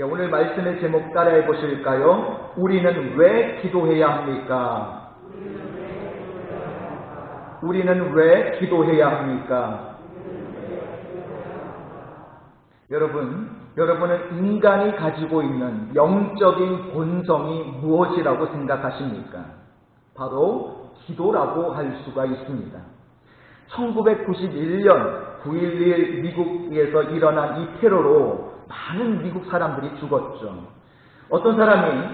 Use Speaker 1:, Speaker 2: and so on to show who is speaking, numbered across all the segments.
Speaker 1: 오늘 말씀의 제목 따라해 보실까요? 우리는 왜 기도해야 합니까? 우리는 왜 기도해야 합니까? 여러분은 인간이 가지고 있는 영적인 본성이 무엇이라고 생각하십니까? 바로 기도라고 할 수가 있습니다. 1991년 9.11 미국에서 일어난 이 테러로 많은 미국 사람들이 죽었죠. 어떤 사람이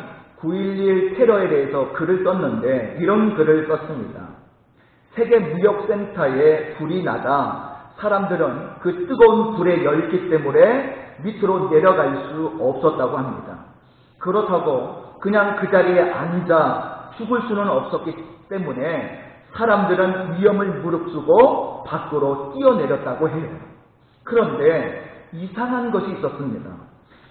Speaker 1: 9.11 테러에 대해서 글을 썼는데 이런 글을 썼습니다. 세계 무역센터에 불이 나다 사람들은 그 뜨거운 불의 열기 때문에 밑으로 내려갈 수 없었다고 합니다. 그렇다고 그냥 그 자리에 앉아 죽을 수는 없었기 때문에 사람들은 위험을 무릅쓰고 밖으로 뛰어내렸다고 해요. 그런데 이상한 것이 있었습니다.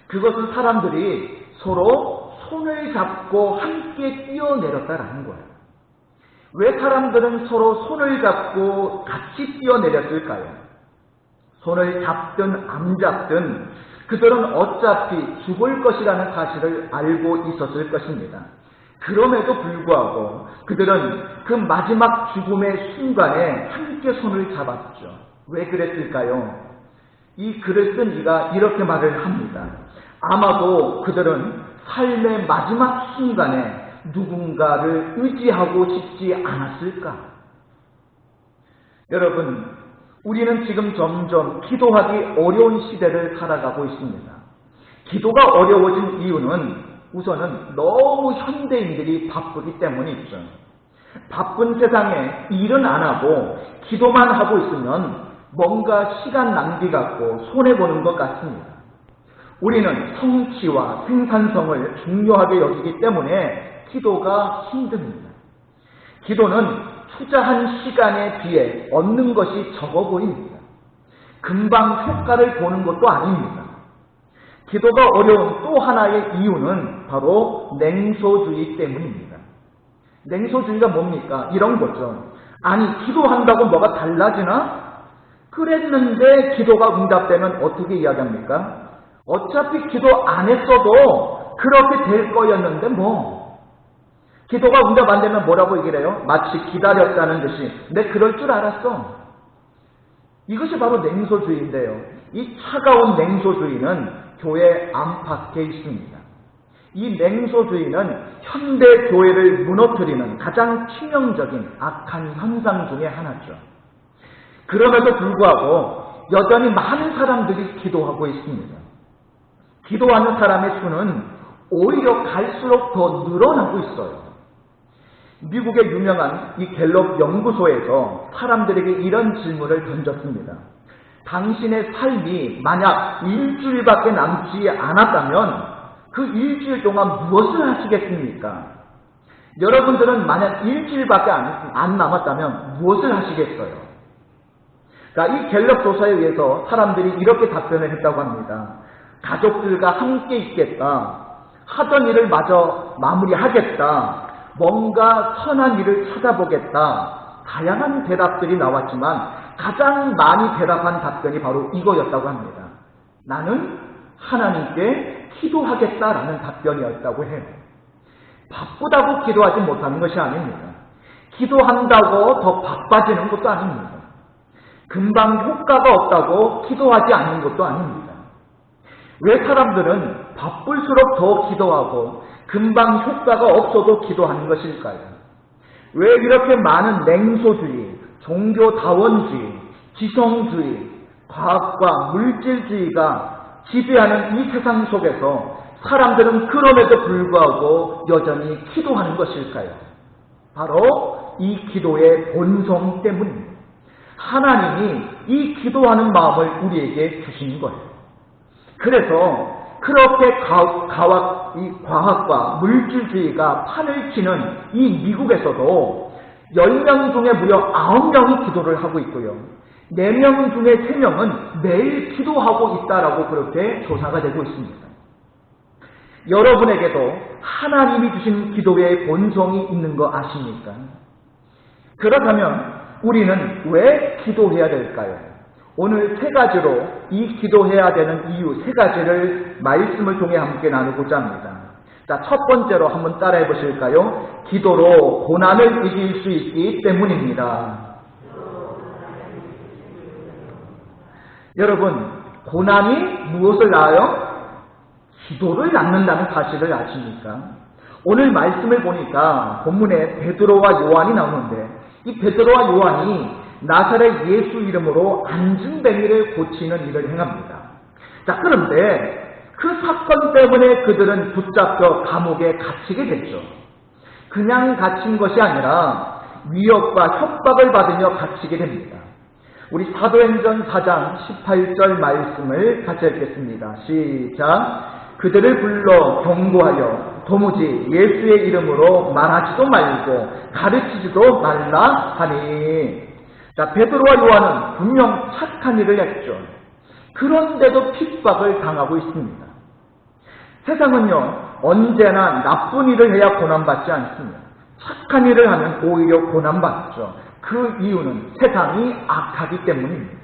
Speaker 1: 그것은 사람들이 서로 손을 잡고 함께 뛰어내렸다라는 거예요. 왜 사람들은 서로 손을 잡고 같이 뛰어내렸을까요? 손을 잡든 안 잡든 그들은 어차피 죽을 것이라는 사실을 알고 있었을 것입니다. 그럼에도 불구하고 그들은 그 마지막 죽음의 순간에 함께 손을 잡았죠. 왜 그랬을까요? 이 글을 쓴 이가 이렇게 말을 합니다. 아마도 그들은 삶의 마지막 순간에 누군가를 의지하고 싶지 않았을까? 여러분, 우리는 지금 점점 기도하기 어려운 시대를 살아가고 있습니다. 기도가 어려워진 이유는 우선은 너무 현대인들이 바쁘기 때문이죠. 바쁜 세상에 일은 안 하고 기도만 하고 있으면 뭔가 시간 낭비 같고 손해보는 것 같습니다. 우리는 성취와 생산성을 중요하게 여기기 때문에 기도가 힘듭니다. 기도는 투자한 시간에 비해 얻는 것이 적어 보입니다. 금방 효과를 보는 것도 아닙니다. 기도가 어려운 또 하나의 이유는 바로 냉소주의 때문입니다. 냉소주의가 뭡니까? 이런 거죠. 아니, 기도한다고 뭐가 달라지나? 그랬는데 기도가 응답되면 어떻게 이야기합니까? 어차피 기도 안 했어도 그렇게 될 거였는데 뭐. 기도가 응답 안 되면 뭐라고 얘기를 해요? 마치 기다렸다는 듯이 내 그럴 줄 알았어. 이것이 바로 냉소주의인데요. 이 차가운 냉소주의는 교회 안팎에 있습니다. 이 냉소주의는 현대 교회를 무너뜨리는 가장 치명적인 악한 현상 중에 하나죠. 그럼에도 불구하고 여전히 많은 사람들이 기도하고 있습니다. 기도하는 사람의 수는 오히려 갈수록 더 늘어나고 있어요. 미국의 유명한 이 갤럽 연구소에서 사람들에게 이런 질문을 던졌습니다. 당신의 삶이 만약 일주일밖에 남지 않았다면 그 일주일 동안 무엇을 하시겠습니까? 여러분들은 만약 일주일밖에 안 남았다면 무엇을 하시겠어요? 이 갤럽 조사에 의해서 사람들이 이렇게 답변을 했다고 합니다. 가족들과 함께 있겠다. 하던 일을 마저 마무리하겠다. 뭔가 선한 일을 찾아보겠다. 다양한 대답들이 나왔지만 가장 많이 대답한 답변이 바로 이거였다고 합니다. 나는 하나님께 기도하겠다라는 답변이었다고 해요. 바쁘다고 기도하지 못하는 것이 아닙니다. 기도한다고 더 바빠지는 것도 아닙니다. 금방 효과가 없다고 기도하지 않는 것도 아닙니다. 왜 사람들은 바쁠수록 더 기도하고 금방 효과가 없어도 기도하는 것일까요? 왜 이렇게 많은 냉소주의, 종교다원주의, 지성주의, 과학과 물질주의가 지배하는 이 세상 속에서 사람들은 그럼에도 불구하고 여전히 기도하는 것일까요? 바로 이 기도의 본성 때문입니다. 하나님이 이 기도하는 마음을 우리에게 주신 거예요. 그래서 그렇게 과학과 물질주의가 판을 치는 이 미국에서도 10명 중에 무려 9명이 기도를 하고 있고요. 4명 중에 3명은 매일 기도하고 있다라고 그렇게 조사가 되고 있습니다. 여러분에게도 하나님이 주신 기도의 본성이 있는 거 아십니까? 그렇다면 우리는 왜 기도해야 될까요? 오늘 3가지로 이 기도해야 되는 이유 세 가지를 말씀을 통해 함께 나누고자 합니다. 자, 첫 번째로 한번 따라해 보실까요? 기도로 고난을 이길 수 있기 때문입니다. 여러분, 고난이 무엇을 낳아요? 기도를 낳는다는 사실을 아십니까? 오늘 말씀을 보니까 본문에 베드로와 요한이 나오는데 이 베드로와 요한이 나사렛 예수 이름으로 안진뱅이를 고치는 일을 행합니다. 자, 그런데 그 사건 때문에 그들은 붙잡혀 감옥에 갇히게 됐죠. 그냥 갇힌 것이 아니라 위협과 협박을 받으며 갇히게 됩니다. 우리 사도행전 4장 18절 말씀을 같이 읽겠습니다. 시작. 그들을 불러 경고하여 도무지 예수의 이름으로 말하지도 말고 가르치지도 말라 하니. 자, 베드로와 요한은 분명 착한 일을 했죠. 그런데도 핍박을 당하고 있습니다. 세상은요, 언제나 나쁜 일을 해야 고난받지 않습니다. 착한 일을 하면 오히려 고난받죠. 그 이유는 세상이 악하기 때문입니다.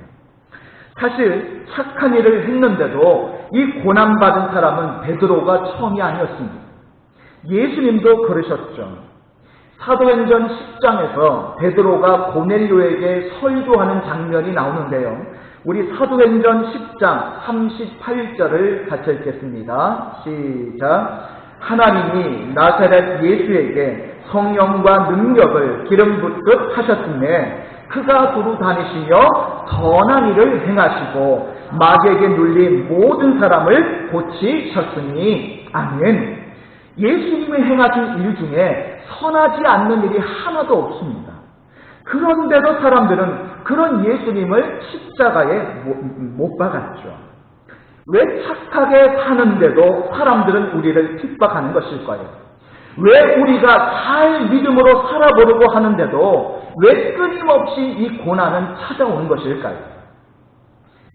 Speaker 1: 사실 착한 일을 했는데도 이 고난받은 사람은 베드로가 처음이 아니었습니다. 예수님도 그러셨죠. 사도행전 10장에서 베드로가 고넬료에게 설교하는 장면이 나오는데요. 우리 사도행전 10장 38절을 같이 읽겠습니다. 시작. 하나님이 나사렛 예수에게 성령과 능력을 기름 붓듯 하셨음에 그가 두루 다니시며 선한 일을 행하시고 마귀에게 눌린 모든 사람을 고치셨으니. 아멘. 예수님이 행하신 일 중에 선하지 않는 일이 하나도 없습니다. 그런데도 사람들은 그런 예수님을 십자가에 못 박았죠. 왜 착하게 사는데도 사람들은 우리를 핍박하는 것일까요? 왜 우리가 잘 믿음으로 살아보려고 하는데도 왜 끊임없이 이 고난은 찾아오는 것일까요?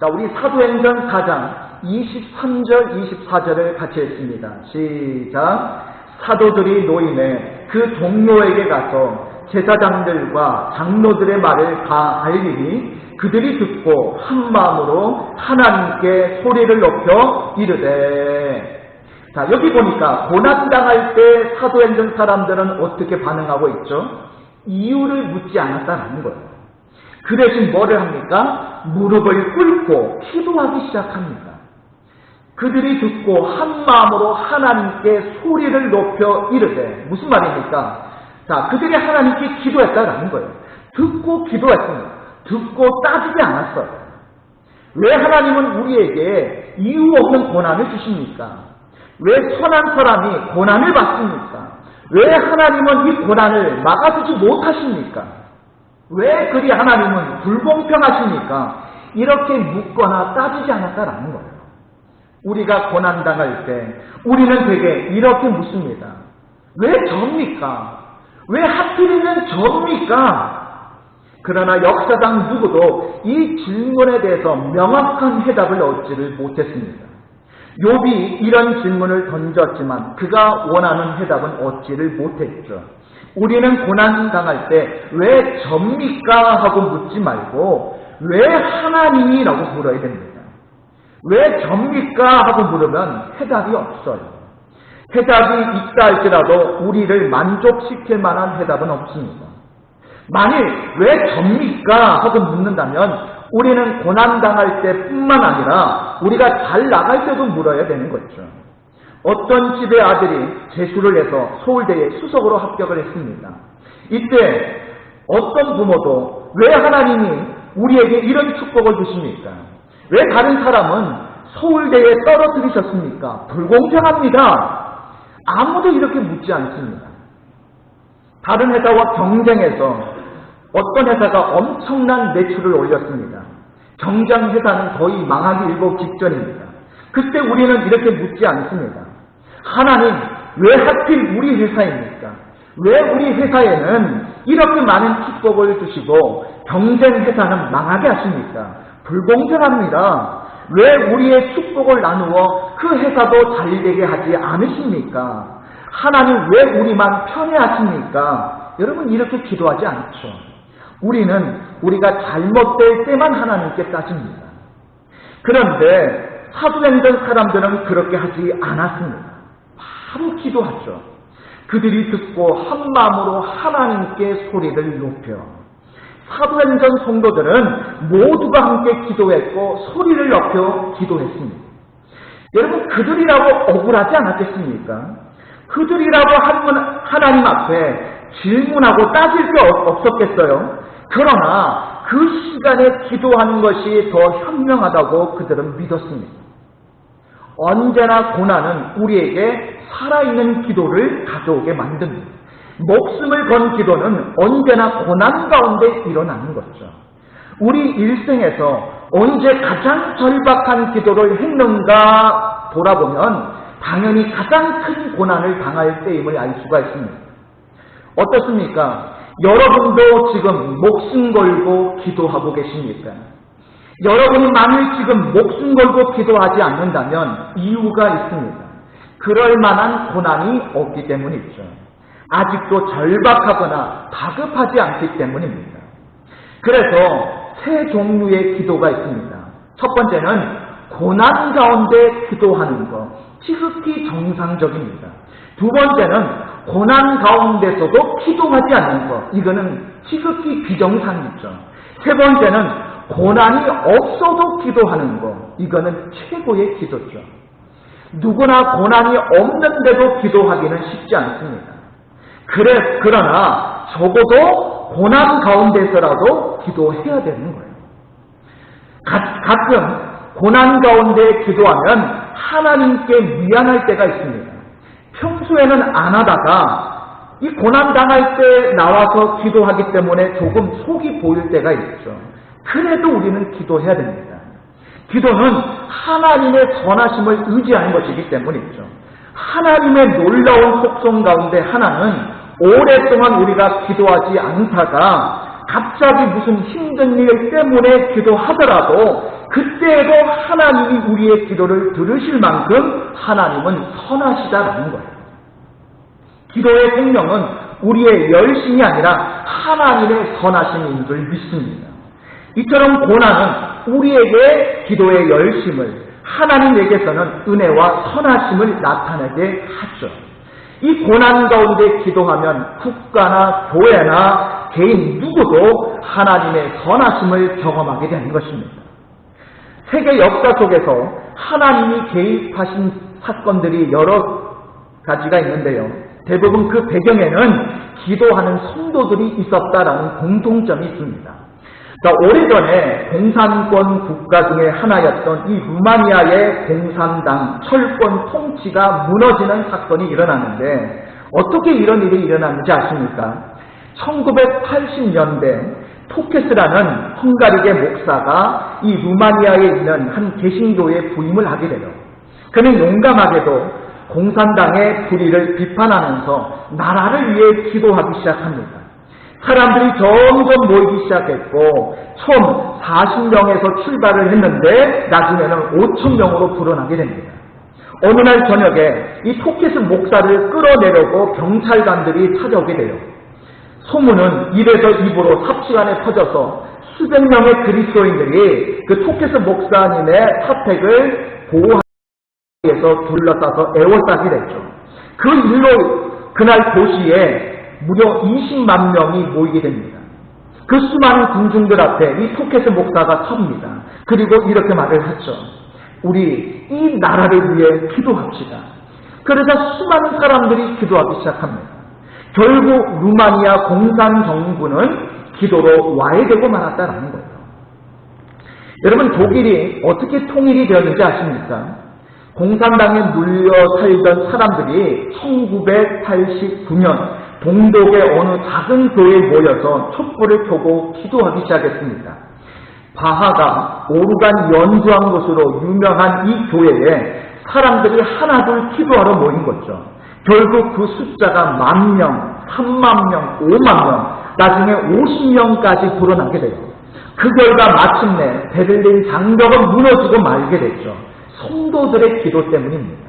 Speaker 1: 자, 우리 사도행전 4장 23절 24절을 같이 읽습니다. 시작. 사도들이 노임에 그 동료에게 가서 제사장들과 장로들의 말을 다 알리니 그들이 듣고 한 마음으로 하나님께 소리를 높여 이르되. 자, 여기 보니까 고난당할 때 사도행전 사람들은 어떻게 반응하고 있죠? 이유를 묻지 않았다는 거예요. 그 대신 뭐를 합니까? 무릎을 꿇고 기도하기 시작합니다. 그들이 듣고 한 마음으로 하나님께 소리를 높여 이르되. 무슨 말입니까? 자, 그들이 하나님께 기도했다라는 거예요. 듣고 기도했습니다. 듣고 따지지 않았어요. 왜 하나님은 우리에게 이유 없는 고난을 주십니까? 왜 선한 사람이 고난을 받습니까? 왜 하나님은 이 고난을 막아주지 못하십니까? 왜 그리 하나님은 불공평하십니까? 이렇게 묻거나 따지지 않았다라는 거예요. 우리가 고난당할 때 우리는 되게 이렇게 묻습니다. 왜 접니까? 왜 하필이면 접니까? 그러나 역사상 누구도 이 질문에 대해서 명확한 해답을 얻지를 못했습니다. 욥이 이런 질문을 던졌지만 그가 원하는 해답은 얻지를 못했죠. 우리는 고난당할 때 왜 접니까? 하고 묻지 말고 왜 하나님이라고 물어야 됩니다. 왜 접니까? 하고 물으면 해답이 없어요. 해답이 있다 할지라도 우리를 만족시킬 만한 해답은 없습니다. 만일 왜 접니까? 하고 묻는다면 우리는 고난당할 때뿐만 아니라 우리가 잘 나갈 때도 물어야 되는 거죠. 어떤 집의 아들이 재수를 해서 서울대에 수석으로 합격을 했습니다. 이때 어떤 부모도 왜 하나님이 우리에게 이런 축복을 주십니까? 왜 다른 사람은 서울대에 떨어뜨리셨습니까? 불공평합니다. 아무도 이렇게 묻지 않습니다. 다른 회사와 경쟁해서 어떤 회사가 엄청난 매출을 올렸습니다. 경쟁 회사는 거의 망하기 일보 직전입니다. 그때 우리는 이렇게 묻지 않습니다. 하나님, 왜 하필 우리 회사입니까? 왜 우리 회사에는 이렇게 많은 축복을 주시고 경쟁 회사는 망하게 하십니까? 불공평합니다. 왜 우리의 축복을 나누어 그 회사도 잘되게 하지 않으십니까? 하나님, 왜 우리만 편애하십니까? 여러분, 이렇게 기도하지 않죠. 우리는 우리가 잘못될 때만 하나님께 따집니다. 그런데 사도행전 사람들은 그렇게 하지 않았습니다. 바로 기도하죠. 그들이 듣고 한 마음으로 하나님께 소리를 높여. 사도행전 성도들은 모두가 함께 기도했고 소리를 높여 기도했습니다. 여러분, 그들이라고 억울하지 않았겠습니까? 그들이라고 하나님 앞에 질문하고 따질 게 없었겠어요? 그러나 그 시간에 기도하는 것이 더 현명하다고 그들은 믿었습니다. 언제나 고난은 우리에게 살아있는 기도를 가져오게 만듭니다. 목숨을 건 기도는 언제나 고난 가운데 일어나는 거죠. 우리 일생에서 언제 가장 절박한 기도를 했는가 돌아보면 당연히 가장 큰 고난을 당할 때임을 알 수가 있습니다. 어떻습니까? 여러분도 지금 목숨 걸고 기도하고 계십니까? 여러분이 만일 지금 목숨 걸고 기도하지 않는다면 이유가 있습니다. 그럴 만한 고난이 없기 때문이죠. 아직도 절박하거나 다급하지 않기 때문입니다. 그래서 세 종류의 기도가 있습니다. 첫 번째는 고난 가운데 기도하는 것, 지극히 정상적입니다. 두 번째는 고난 가운데서도 기도하지 않는 것, 이거는 지극히 비정상이죠. 세 번째는 고난이 없어도 기도하는 것, 이거는 최고의 기도죠. 누구나 고난이 없는데도 기도하기는 쉽지 않습니다. 그러나 적어도 고난 가운데서라도 기도해야 되는 거예요. 가끔 고난 가운데 기도하면 하나님께 미안할 때가 있습니다. 평소에는 안 하다가 이 고난 당할 때 나와서 기도하기 때문에 조금 속이 보일 때가 있죠. 그래도 우리는 기도해야 됩니다. 기도는 하나님의 선하심을 의지하는 것이기 때문이죠. 하나님의 놀라운 속성 가운데 하나는 오랫동안 우리가 기도하지 않다가 갑자기 무슨 힘든 일 때문에 기도하더라도 그때에도 하나님이 우리의 기도를 들으실 만큼 하나님은 선하시다라는 거예요. 기도의 생명은 우리의 열심이 아니라 하나님의 선하심인 줄 믿습니다. 이처럼 고난은 우리에게 기도의 열심을, 하나님에게서는 은혜와 선하심을 나타내게 하죠. 이 고난 가운데 기도하면 국가나 교회나 개인 누구도 하나님의 선하심을 경험하게 되는 것입니다. 세계 역사 속에서 하나님이 개입하신 사건들이 여러 가지가 있는데요. 대부분 그 배경에는 기도하는 성도들이 있었다라는 공통점이 있습니다. 오래전에 공산권 국가 중에 하나였던 이 루마니아의 공산당 철권 통치가 무너지는 사건이 일어났는데 어떻게 이런 일이 일어났는지 아십니까? 1980년대 토케스라는 헝가리계 목사가 이 루마니아에 있는 한 개신교에 부임을 하게 돼요. 그는 용감하게도 공산당의 불의를 비판하면서 나라를 위해 기도하기 시작합니다. 사람들이 점점 모이기 시작했고 처음 40명에서 출발을 했는데 나중에는 5,000명으로 불어나게 됩니다. 어느 날 저녁에 이 토케스 목사를 끌어내려고 경찰관들이 찾아오게 돼요. 소문은 입에서 입으로 삽시간에 퍼져서 수백 명의 그리스도인들이 그 토케스 목사님의 사택을 보호하기 위해서 둘러싸서 애워싸게 됐죠. 그 일로 그날 도시에 무려 20만 명이 모이게 됩니다. 그 수많은 군중들 앞에 이 토케스 목사가 섭니다. 그리고 이렇게 말을 하죠. 우리 이 나라를 위해 기도합시다. 그러자 수많은 사람들이 기도하기 시작합니다. 결국 루마니아 공산정부는 기도로 와해되고 말았다는 거예요. 여러분, 독일이 어떻게 통일이 되었는지 아십니까? 공산당에 물려 살던 사람들이 1989년 동독의 어느 작은 교회에 모여서 촛불을 켜고 기도하기 시작했습니다. 바하가 오르간 연주한 것으로 유명한 이 교회에 사람들이 하나둘 기도하러 모인 거죠. 결국 그 숫자가 10,000명, 30,000명, 50,000명, 나중에 50명까지 불어나게 돼요. 그 결과 마침내 베를린 장벽은 무너지고 말게 됐죠. 성도들의 기도 때문입니다.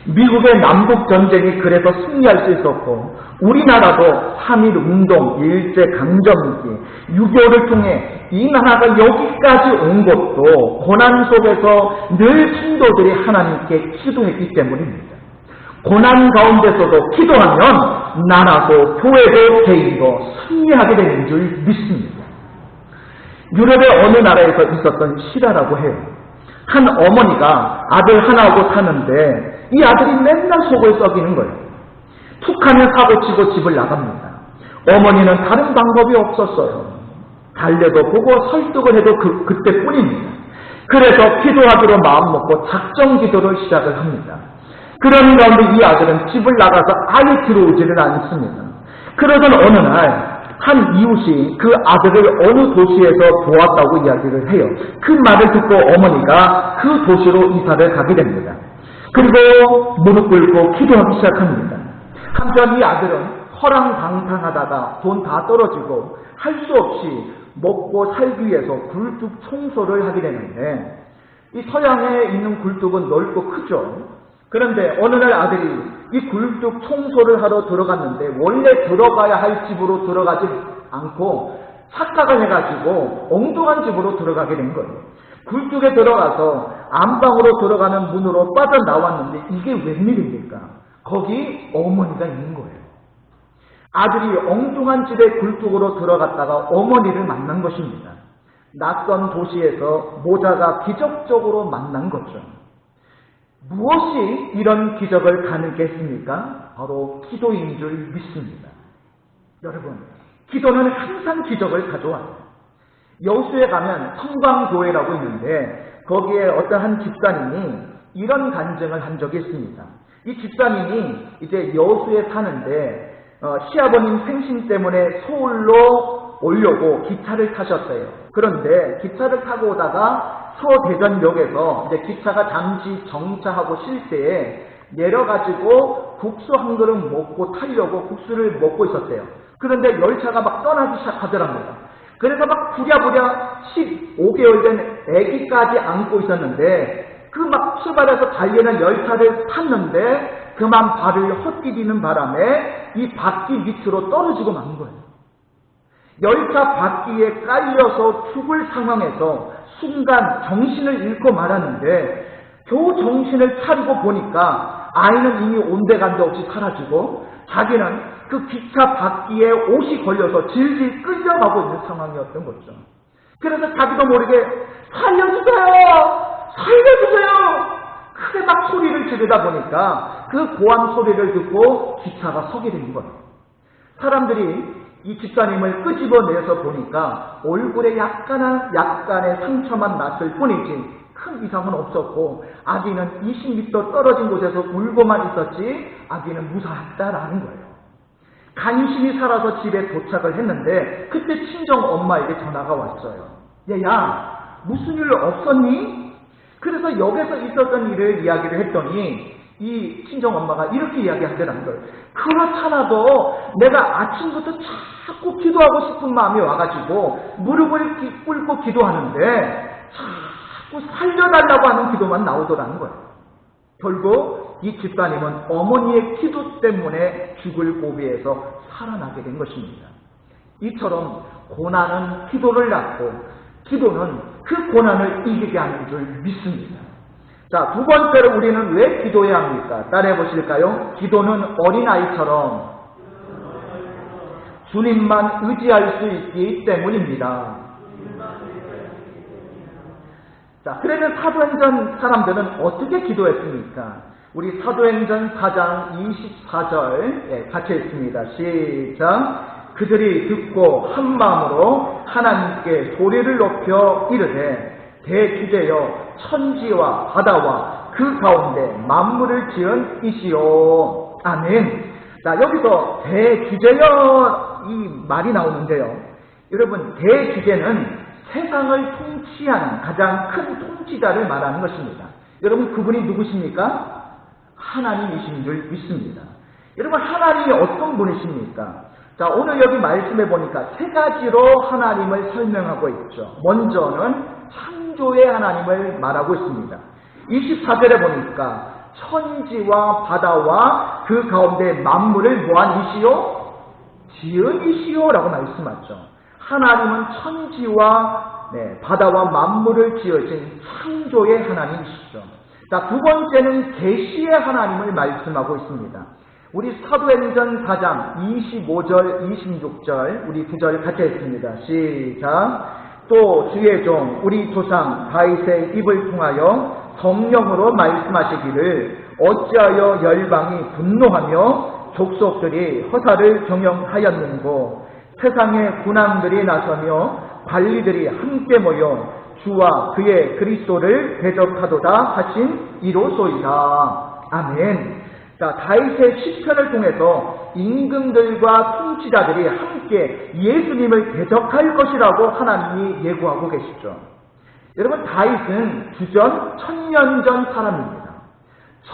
Speaker 1: 미국의 남북전쟁이 그래서 승리할 수 있었고, 우리나라도 3.1운동, 일제강점기, 6.25를 통해 이 나라가 여기까지 온 것도 고난 속에서 늘 성도들이 하나님께 기도했기 때문입니다. 고난 가운데서도 기도하면 나라도 교회도 개인도 승리하게 되는 줄 믿습니다. 유럽의 어느 나라에서 있었던 실화라고 해요. 한 어머니가 아들 하나하고 사는데 이 아들이 맨날 속을 썩이는 거예요. 툭하면 사고치고 집을 나갑니다. 어머니는 다른 방법이 없었어요. 달래도 보고 설득을 해도 그때뿐입니다. 그래서 기도하기로 마음먹고 작정 기도를 시작을 합니다. 그런 가운데 이 아들은 집을 나가서 아예 들어오지를 않습니다. 그러던 어느 날 한 이웃이 그 아들을 어느 도시에서 보았다고 이야기를 해요. 그 말을 듣고 어머니가 그 도시로 이사를 가게 됩니다. 그리고 무릎 꿇고 기도하기 시작합니다. 한편 이 아들은 허랑방탕하다가 돈 다 떨어지고 할 수 없이 먹고 살기 위해서 굴뚝 청소를 하게 되는데, 이 서양에 있는 굴뚝은 넓고 크죠. 그런데 어느 날 아들이 이 굴뚝 청소를 하러 들어갔는데 원래 들어가야 할 집으로 들어가지 않고 착각을 해가지고 엉뚱한 집으로 들어가게 된 거예요. 굴뚝에 들어가서 안방으로 들어가는 문으로 빠져나왔는데 이게 웬일입니까? 거기 어머니가 있는 거예요. 아들이 엉뚱한 집에 굴뚝으로 들어갔다가 어머니를 만난 것입니다. 낯선 도시에서 모자가 기적적으로 만난 거죠. 무엇이 이런 기적을 가능케 했습니까? 바로 기도인 줄 믿습니다. 여러분, 기도는 항상 기적을 가져와요. 여수에 가면 성광교회라고 있는데 거기에 어떤 한 집사님이 이런 간증을 한 적이 있습니다. 이 집사님이 이제 여수에 사는데 시아버님 생신 때문에 서울로 오려고 기차를 타셨어요. 그런데 기차를 타고 오다가 서대전역에서 이제 기차가 잠시 정차하고 쉴 때에 내려가지고 국수 한 그릇 먹고 타려고 국수를 먹고 있었대요. 그런데 열차가 막 떠나기 시작하더랍니다. 그래서 막 부랴부랴 15개월 된 아기까지 안고 있었는데 그 막 출발해서 달리는 열차를 탔는데 그만 발을 헛디디는 바람에 이 바퀴 밑으로 떨어지고 만 거예요. 열차 바퀴에 깔려서 죽을 상황에서 순간 정신을 잃고 말았는데 겨우 정신을 차리고 보니까 아이는 이미 온데간데 없이 사라지고 자기는 그 기차 바퀴에 옷이 걸려서 질질 끌려가고 있는 상황이었던 거죠. 그래서 자기도 모르게 살려주세요! 살려주세요! 크게 막 소리를 지르다 보니까 그 고함 소리를 듣고 기차가 서게 된 거예요. 사람들이 이 집사님을 끄집어내서 보니까 얼굴에 약간의 상처만 났을 뿐이지 큰 이상은 없었고 아기는 20m 떨어진 곳에서 울고만 있었지 아기는 무사했다라는 거예요. 간신히 살아서 집에 도착을 했는데 그때 친정 엄마에게 전화가 왔어요. 얘야, 무슨 일 없었니? 그래서 역에서 있었던 일을 이야기를 했더니 이 친정 엄마가 이렇게 이야기하더라는 거예요. 그렇잖아도 내가 아침부터 자꾸 기도하고 싶은 마음이 와가지고 무릎을 꿇고 기도하는데 자꾸 살려달라고 하는 기도만 나오더라는 거예요. 결국 이 집사님은 어머니의 기도 때문에 죽을 고비에서 살아나게 된 것입니다. 이처럼 고난은 기도를 낳고 기도는 그 고난을 이기게 하는 줄 믿습니다. 자, 두 번째로 우리는 왜 기도해야 합니까? 따라해 보실까요? 기도는 어린아이처럼 주님만 의지할 수 있기 때문입니다. 자, 그러면 사도행전 사람들은 어떻게 기도했습니까? 우리 사도행전 4장 24절 같이 읽습니다. 시작. 그들이 듣고 한 마음으로 하나님께 소리를 높여 이르되 대주제여 천지와 바다와 그 가운데 만물을 지은 이시오. 아멘. 자, 여기서 대주제여 이 말이 나오는데요. 여러분, 대주제는 세상을 통치하는 가장 큰 통치자를 말하는 것입니다. 여러분, 그분이 누구십니까? 하나님이신 줄 믿습니다. 여러분, 하나님이 어떤 분이십니까? 자, 오늘 여기 말씀해 보니까 세 가지로 하나님을 설명하고 있죠. 먼저는 창조의 하나님을 말하고 있습니다. 24절에 보니까 천지와 바다와 그 가운데 만물을 뭐한 이시요? 지은 이시요라고 말씀하죠. 하나님은 천지와 바다와 만물을 지으신 창조의 하나님이시죠. 자, 두 번째는 계시의 하나님을 말씀하고 있습니다. 우리 사도행전 4장 25절 26절 우리 9절 같이 했습니다. 시작. 또 주의 종 우리 조상 다윗의 입을 통하여 성령으로 말씀하시기를 어찌하여 열방이 분노하며 족속들이 허사를 경영하였는고 세상의 군왕들이 나서며 관리들이 함께 모여 주와 그의 그리스도를 대적하도다 하신 이로소이다. 아멘. 자, 다윗의 시편을 통해서 임금들과 통치자들이 함께 예수님을 대적할 것이라고 하나님이 예고하고 계시죠. 여러분, 다윗은 주전 1000년 전 사람입니다.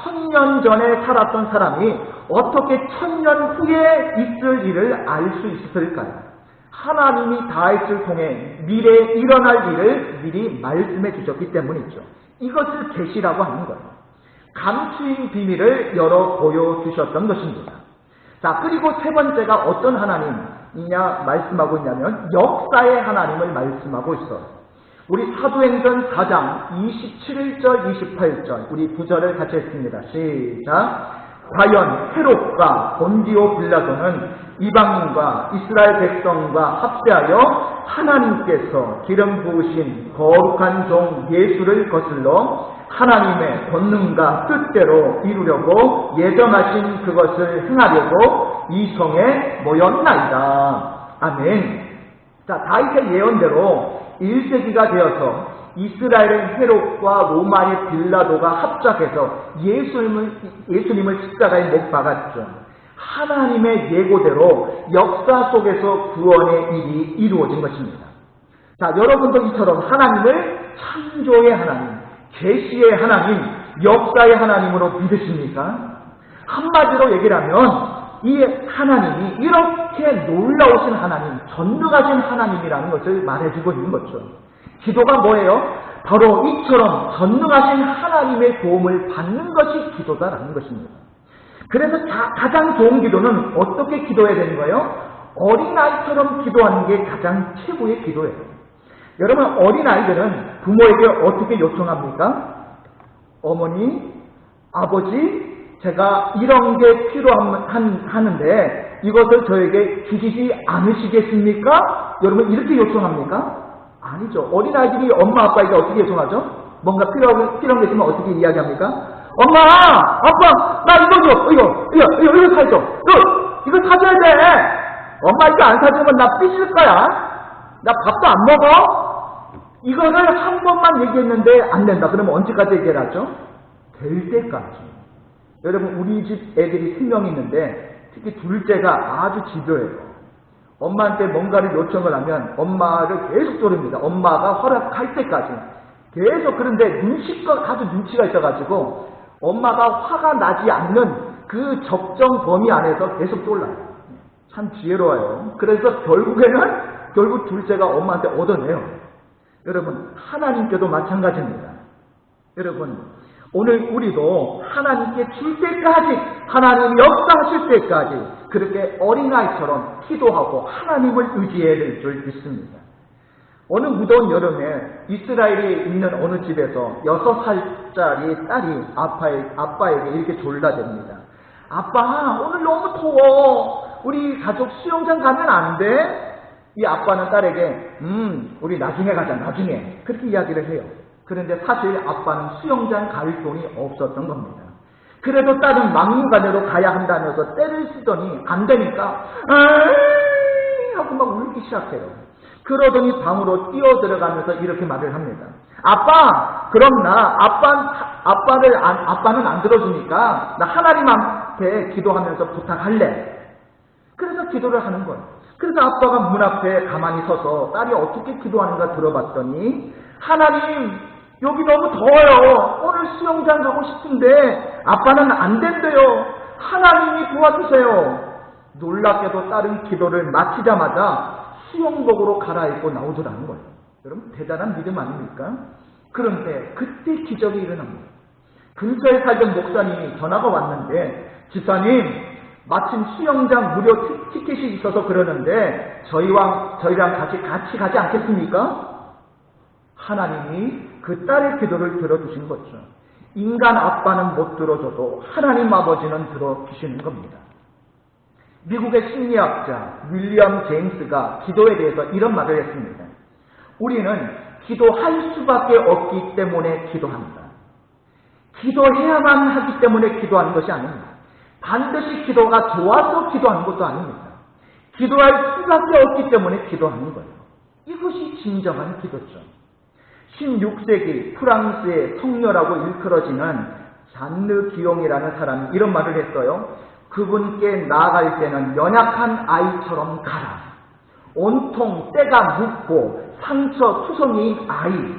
Speaker 1: 1000년 전에 살았던 사람이 어떻게 1000년 후에 있을 일을 알 수 있었을까요? 하나님이 다윗을 통해 미래에 일어날 일을 미리 말씀해 주셨기 때문이죠. 이것을 계시라고 하는 거예요. 감추인 비밀을 열어 보여주셨던 것입니다. 자, 그리고 세 번째가 어떤 하나님이냐 말씀하고 있냐면 역사의 하나님을 말씀하고 있어요. 우리 사도행전 4장 27절 28절 우리 9절을 같이 했습니다. 시작. 과연 헤롯과 본디오 빌라도는 이방인과 이스라엘 백성과 합세하여 하나님께서 기름 부으신 거룩한 종 예수를 거슬러 하나님의 권능과 뜻대로 이루려고 예정하신 그것을 행하려고 이 성에 모였나이다. 아멘. 자, 다윗의 예언대로 1세기가 되어서 이스라엘의 헤롯과 로마의 빌라도가 합작해서 예수님을 십자가에 못 박았죠. 하나님의 예고대로 역사 속에서 구원의 일이 이루어진 것입니다. 자, 여러분도 이처럼 하나님을 창조의 하나님, 계시의 하나님, 역사의 하나님으로 믿으십니까? 한마디로 얘기를 하면 이 하나님이 이렇게 놀라우신 하나님, 전능하신 하나님이라는 것을 말해주고 있는 거죠. 기도가 뭐예요? 바로 이처럼 전능하신 하나님의 도움을 받는 것이 기도다라는 것입니다. 그래서 가장 좋은 기도는 어떻게 기도해야 되는 거예요? 어린아이처럼 기도하는 게 가장 최고의 기도예요. 여러분, 어린아이들은 부모에게 어떻게 요청합니까? 어머니, 아버지, 제가 이런 게 필요하는데 이것을 저에게 주시지 않으시겠습니까? 여러분, 이렇게 요청합니까? 아니죠. 어린아이들이 엄마 아빠에게 어떻게 요청하죠? 뭔가 필요한 게 있으면 어떻게 이야기합니까? 엄마, 아빠, 나 이거 줘. 이거 사줘. 이거 사줘야 돼. 엄마 이거 안 사주면 나 삐질 거야. 나 밥도 안 먹어. 이거를 한 번만 얘기했는데 안 된다. 그러면 언제까지 얘기를 하죠? 될 때까지. 여러분, 우리 집 애들이 3명 있는데 특히 둘째가 아주 집요해요. 엄마한테 뭔가를 요청을 하면 엄마를 계속 조릅니다. 엄마가 허락할 때까지. 계속. 그런데 아주 눈치가 있어가지고 엄마가 화가 나지 않는 그 적정 범위 안에서 계속 쫄라요. 참 지혜로워요. 그래서 결국 둘째가 엄마한테 얻어내요. 여러분, 하나님께도 마찬가지입니다. 여러분, 오늘 우리도 하나님께 줄 때까지, 하나님 역사하실 때까지 그렇게 어린아이처럼 기도하고 하나님을 의지해야 줄 믿습니다. 어느 무더운 여름에 이스라엘이 있는 어느 집에서 6살짜리 딸이 아빠에게 이렇게 졸라댑니다. 아빠, 오늘 너무 더워. 우리 가족 수영장 가면 안 돼? 이 아빠는 딸에게 우리 나중에 가자, 나중에. 그렇게 이야기를 해요. 그런데 사실 아빠는 수영장 갈 돈이 없었던 겁니다. 그래도 딸은 막무가내로 가야 한다면서 떼를 쓰더니 안 되니까 하고 막 울기 시작해요. 그러더니 방으로 뛰어 들어가면서 이렇게 말을 합니다. 아빠, 그럼 아빠는 안 들어주니까 나 하나님한테 기도하면서 부탁할래. 그래서 기도를 하는 거예요. 그래서 아빠가 문 앞에 가만히 서서 딸이 어떻게 기도하는가 들어봤더니, 하나님, 여기 너무 더워요. 오늘 수영장 가고 싶은데 아빠는 안 된대요. 하나님이 도와주세요. 놀랍게도 딸은 기도를 마치자마자 수영복으로 갈아입고 나오더라는 거예요. 여러분, 대단한 믿음 아닙니까? 그런데 그때 기적이 일어납니다. 근처에 살던 목사님이 전화가 왔는데, 집사님, 마침 수영장 무료 티켓이 있어서 그러는데 저희랑 같이 가지 않겠습니까? 하나님이 그 딸의 기도를 들어주신 거죠. 인간 아빠는 못 들어줘도 하나님 아버지는 들어주시는 겁니다. 미국의 심리학자 윌리엄 제임스가 기도에 대해서 이런 말을 했습니다. 우리는 기도할 수밖에 없기 때문에 기도합니다. 기도해야만 하기 때문에 기도하는 것이 아닙니다. 반드시 기도가 좋아서 기도하는 것도 아닙니다. 기도할 수밖에 없기 때문에 기도하는 거예요. 이것이 진정한 기도죠. 16세기 프랑스의 성녀라고 일컬어지는 잔느 기용이라는 사람이 이런 말을 했어요. 그분께 나아갈 때는 연약한 아이처럼 가라. 온통 때가 묻고 상처 투성이인 아이,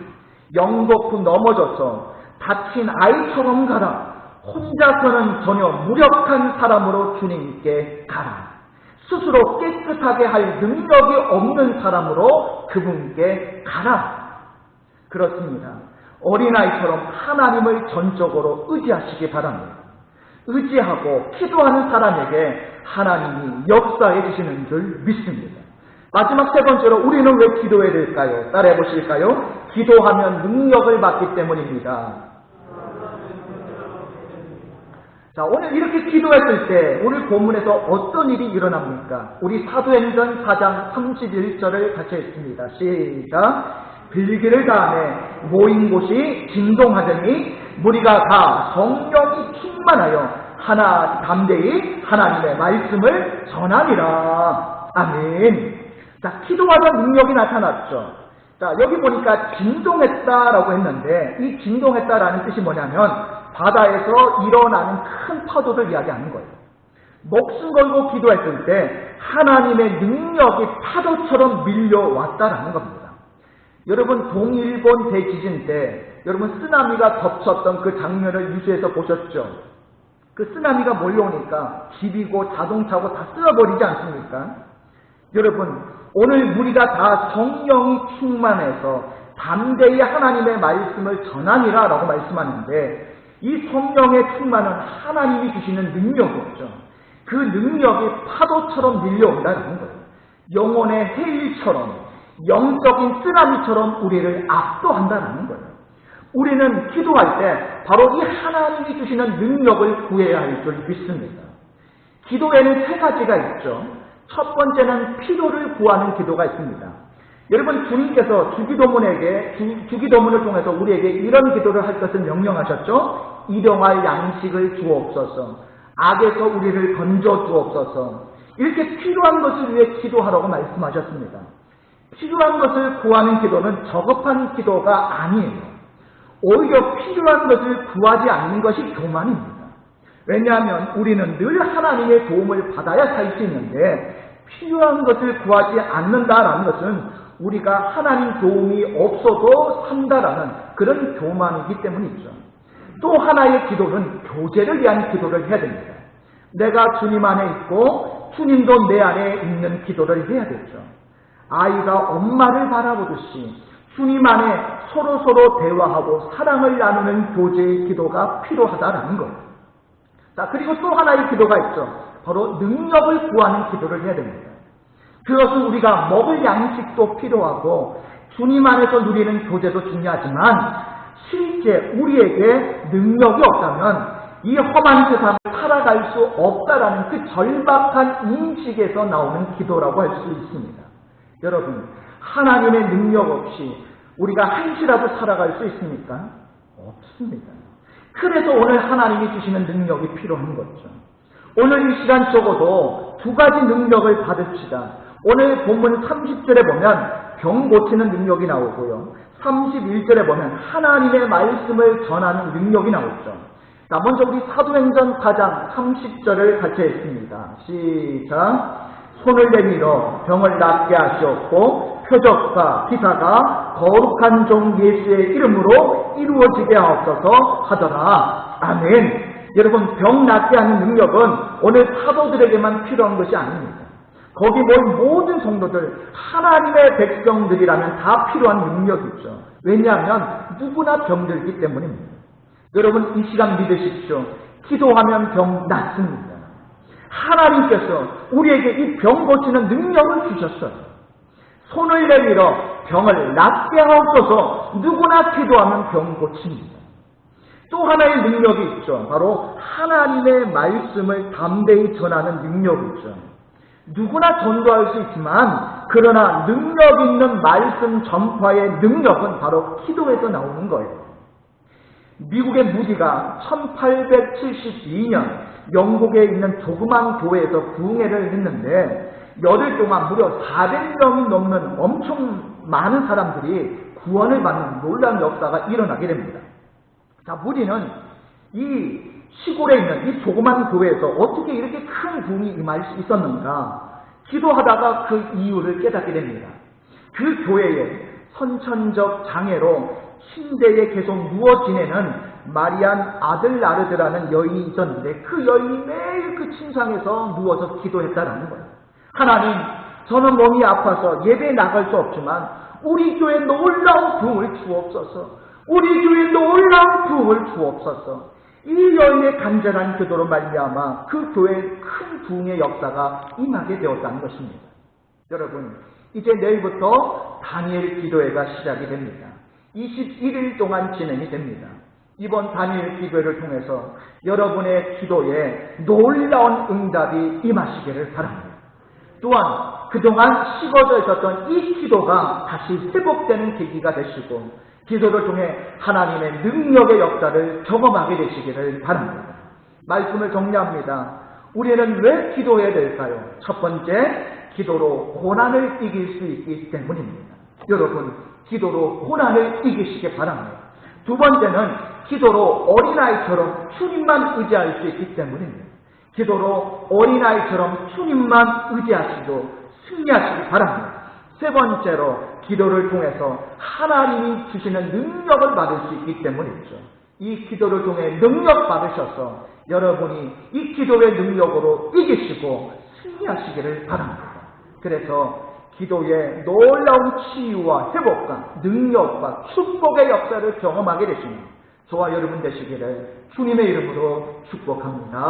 Speaker 1: 영겁고 넘어져서 다친 아이처럼 가라. 혼자서는 전혀 무력한 사람으로 주님께 가라. 스스로 깨끗하게 할 능력이 없는 사람으로 그분께 가라. 그렇습니다. 어린아이처럼 하나님을 전적으로 의지하시기 바랍니다. 의지하고 기도하는 사람에게 하나님이 역사해 주시는 줄 믿습니다. 마지막 세 번째로 우리는 왜 기도해야 될까요? 따라해 보실까요? 기도하면 능력을 받기 때문입니다. 자, 오늘 이렇게 기도했을 때 오늘 본문에서 어떤 일이 일어납니까? 우리 사도행전 4장 31절을 같이 읽습니다. 시작. 빌기를 다음에 모인 곳이 진동하더니 무리가 다 성령이 충만하여 하나 담대히 하나님의 말씀을 전하니라. 아멘. 자, 기도하던 능력이 나타났죠. 자, 여기 보니까 진동했다라고 했는데 이 진동했다라는 뜻이 뭐냐면 바다에서 일어나는 큰 파도를 이야기하는 거예요. 목숨 걸고 기도했을 때 하나님의 능력이 파도처럼 밀려왔다라는 겁니다. 여러분 동일본 대지진 때 여러분 쓰나미가 덮쳤던 그 장면을 뉴스에서 보셨죠? 그 쓰나미가 몰려오니까 집이고 자동차고 다 쓸어버리지 않습니까? 여러분 오늘 우리가 다 성령이 충만해서 담대히 하나님의 말씀을 전하니라 라고 말씀하는데 이 성령의 충만은 하나님이 주시는 능력이었죠. 그 능력이 파도처럼 밀려온다는 거예요. 영혼의 해일처럼 영적인 쓰나미처럼 우리를 압도한다는 거예요. 우리는 기도할 때 바로 이 하나님이 주시는 능력을 구해야 할 줄 믿습니다. 기도에는 세 가지가 있죠. 첫 번째는 필요를 구하는 기도가 있습니다. 여러분 주님께서 주기도문을 통해서 우리에게 이런 기도를 할 것을 명령하셨죠. 일용할 양식을 주옵소서. 악에서 우리를 건져 주옵소서. 이렇게 필요한 것을 위해 기도하라고 말씀하셨습니다. 필요한 것을 구하는 기도는 저급한 기도가 아니에요. 오히려 필요한 것을 구하지 않는 것이 교만입니다. 왜냐하면 우리는 늘 하나님의 도움을 받아야 살 수 있는데 필요한 것을 구하지 않는다라는 것은 우리가 하나님 도움이 없어도 산다라는 그런 교만이기 때문이죠. 또 하나의 기도는 교제를 위한 기도를 해야 됩니다. 내가 주님 안에 있고 주님도 내 안에 있는 기도를 해야 되죠. 아이가 엄마를 바라보듯이 주님 안에 서로 대화하고 사랑을 나누는 교제의 기도가 필요하다라는 거예요. 자, 그리고 또 하나의 기도가 있죠. 바로 능력을 구하는 기도를 해야 됩니다. 그것은 우리가 먹을 양식도 필요하고 주님 안에서 누리는 교제도 중요하지만 실제 우리에게 능력이 없다면 이 험한 세상을 살아갈 수 없다라는 그 절박한 인식에서 나오는 기도라고 할 수 있습니다. 여러분, 하나님의 능력 없이 우리가 한시라도 살아갈 수 있습니까? 없습니다. 그래서 오늘 하나님이 주시는 능력이 필요한 거죠. 오늘 이 시간 적어도 두 가지 능력을 받읍시다. 오늘 본문 30절에 보면 병 고치는 능력이 나오고요. 31절에 보면 하나님의 말씀을 전하는 능력이 나오죠. 자, 먼저 우리 사도행전 4장 30절을 같이 읽습니다. 시작. 손을 내밀어 병을 낫게 하시었고 표적과 기사가 거룩한 종 예수의 이름으로 이루어지게 하옵소서 하더라. 아멘. 여러분, 병 낫게 하는 능력은 오늘 사도들에게만 필요한 것이 아닙니다. 거기 모인 모든 성도들, 하나님의 백성들이라면 다 필요한 능력이죠. 왜냐하면 누구나 병들기 때문입니다. 여러분 이 시간 믿으십시오. 기도하면 병 낫습니다. 하나님께서 우리에게 이 병 고치는 능력을 주셨어요. 손을 내밀어 병을 낫게 하옵소서. 누구나 기도하면 병 고칩니다. 또 하나의 능력이 있죠. 바로 하나님의 말씀을 담대히 전하는 능력이죠. 누구나 전도할 수 있지만 그러나 능력 있는 말씀 전파의 능력은 바로 기도에서 나오는 거예요. 미국의 무디가 1872년 영국에 있는 조그만 교회에서 부흥회를 했는데 열흘 동안 무려 400명이 넘는 엄청 많은 사람들이 구원을 받는 놀라운 역사가 일어나게 됩니다. 자, 무디는 이 시골에 있는 이 조그만 교회에서 어떻게 이렇게 큰 부흥이 임할 수 있었는가 기도하다가 그 이유를 깨닫게 됩니다. 그 교회에 선천적 장애로 침대에 계속 누워 지내는 마리안 아들나르드라는 여인이 있었는데 그 여인이 매일 그 침상에서 누워서 기도했다라는 거예요. 하나님, 저는 몸이 아파서 예배에 나갈 수 없지만 우리 교회에 놀라운 부흥을 주옵소서. 우리 교회에 놀라운 부흥을 주옵소서. 이 여인의 간절한 기도로 말미암아 그 교회에 큰 부흥의 역사가 임하게 되었다는 것입니다. 여러분, 이제 내일부터 다니엘 기도회가 시작이 됩니다. 21일 동안 진행이 됩니다. 이번 다니엘 기도회를 통해서 여러분의 기도에 놀라운 응답이 임하시기를 바랍니다. 또한 그동안 식어져 있었던 이 기도가 다시 회복되는 계기가 되시고 기도를 통해 하나님의 능력의 역사를 경험하게 되시기를 바랍니다. 말씀을 정리합니다. 우리는 왜 기도해야 될까요? 첫 번째, 기도로 고난을 이길 수 있기 때문입니다. 여러분, 기도로 고난을 이기시기 바랍니다. 두 번째는 기도로 어린아이처럼 주님만 의지할 수 있기 때문입니다. 기도로 어린아이처럼 주님만 의지하시고 승리하시기 바랍니다. 세 번째로 기도를 통해서 하나님이 주시는 능력을 받을 수 있기 때문이죠. 이 기도를 통해 능력 받으셔서 여러분이 이 기도의 능력으로 이기시고 승리하시기를 바랍니다. 그래서 기도의 놀라운 치유와 회복과 능력과 축복의 역사를 경험하게 되시는 저와 여러분 되시기를 주님의 이름으로 축복합니다.